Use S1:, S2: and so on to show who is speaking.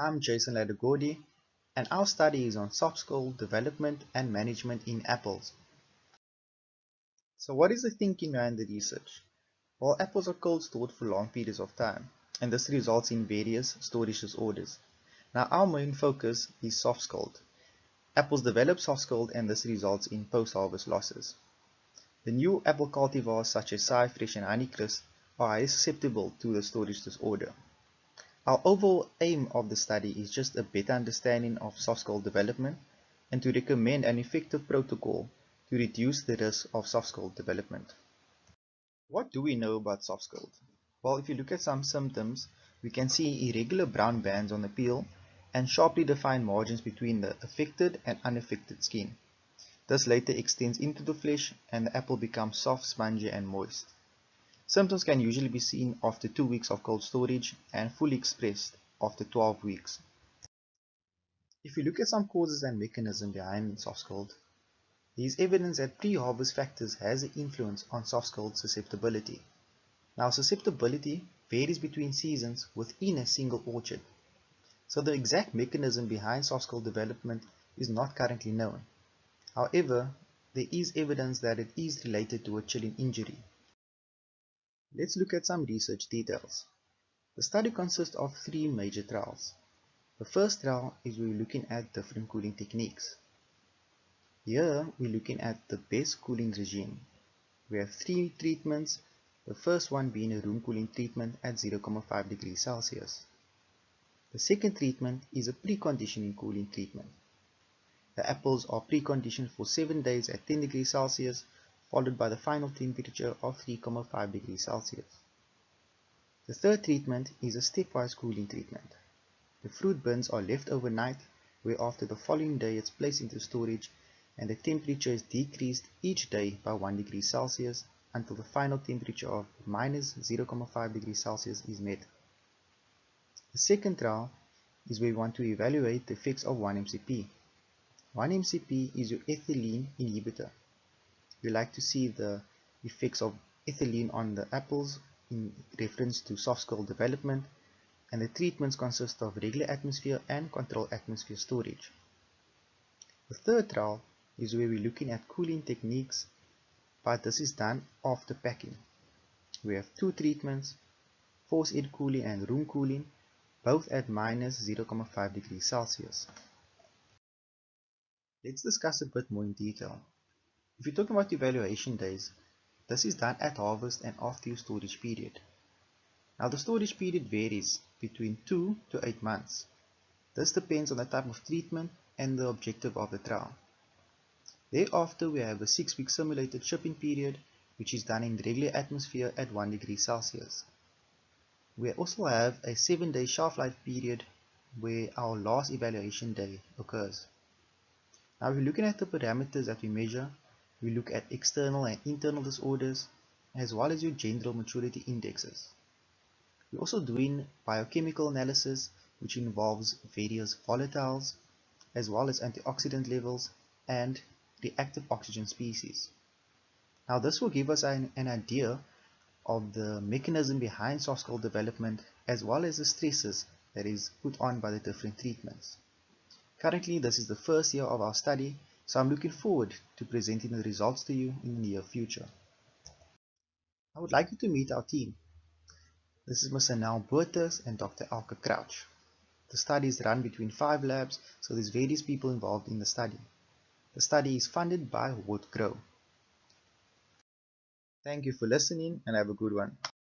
S1: I'm Jason Ladegourdie, and our study is on soft skill development and management in apples. So what is the thinking behind the research? Well, apples are cold stored for long periods of time, and this results in various storage disorders. Now our main focus is soft skilled. Apples develop soft skilled and this results in post-harvest losses. The new apple cultivars such as Fresh and Honeycrisp are highly susceptible to the storage disorder. Our overall aim of the study is just a better understanding of soft skill development and to recommend an effective protocol to reduce the risk of soft skill development. What do we know about soft skills? Well, if you look at some symptoms, we can see irregular brown bands on the peel and sharply defined margins between the affected and unaffected skin. This later extends into the flesh and the apple becomes soft, spongy and moist. Symptoms can usually be seen after 2 weeks of cold storage and fully expressed after 12 weeks. If you look at some causes and mechanisms behind soft scald, there is evidence that pre-harvest factors has an influence on soft scald susceptibility. Now susceptibility varies between seasons within a single orchard, so the exact mechanism behind soft scald development is not currently known. However, there is evidence that it is related to a chilling injury. Let's look at some research details. The study consists of 3 major trials. The first trial is we're looking at different cooling techniques. Here we're looking at the best cooling regime. We have 3 treatments, the first one being a room cooling treatment at 0.5 degrees Celsius. The second treatment is a preconditioning cooling treatment. The apples are preconditioned for 7 days at 10 degrees Celsius, followed by the final temperature of 3.5 degrees Celsius. The third treatment is a stepwise cooling treatment. The fruit bins are left overnight, where after the following day it's placed into storage and the temperature is decreased each day by 1 degree Celsius until the final temperature of minus 0.5 degrees Celsius is met. The second trial is where we want to evaluate the effects of 1-MCP. 1-MCP is your ethylene inhibitor. We like to see the effects of ethylene on the apples in reference to soft scald development, and the treatments consist of regular atmosphere and controlled atmosphere storage. The third trial is where we're looking at cooling techniques, but this is done after packing. We have 2 treatments, forced air cooling and room cooling, both at minus 0.5 degrees Celsius. Let's discuss a bit more in detail. If you're talking about evaluation days, this is done at harvest and after your storage period. Now the storage period varies between 2 to 8 months. This depends on the type of treatment and the objective of the trial. Thereafter we have a 6-week simulated shipping period, which is done in regular atmosphere at 1 degree Celsius. We also have a 7-day shelf life period where our last evaluation day occurs. Now we're looking at the parameters that we measure. We look at external and internal disorders, as well as your general maturity indexes. We're also doing biochemical analysis, which involves various volatiles, as well as antioxidant levels and reactive oxygen species. Now this will give us an idea of the mechanism behind soft scald development, as well as the stresses that is put on by the different treatments. Currently, this is the first year of our study, so I'm looking forward to presenting the results to you in the near future. I would like you to meet our team. This is Mr. Nel Boertes and Dr. Elke Crouch. The study is run between 5 labs, so there's various people involved in the study. The study is funded by Wood Grow. Thank you for listening and have a good one.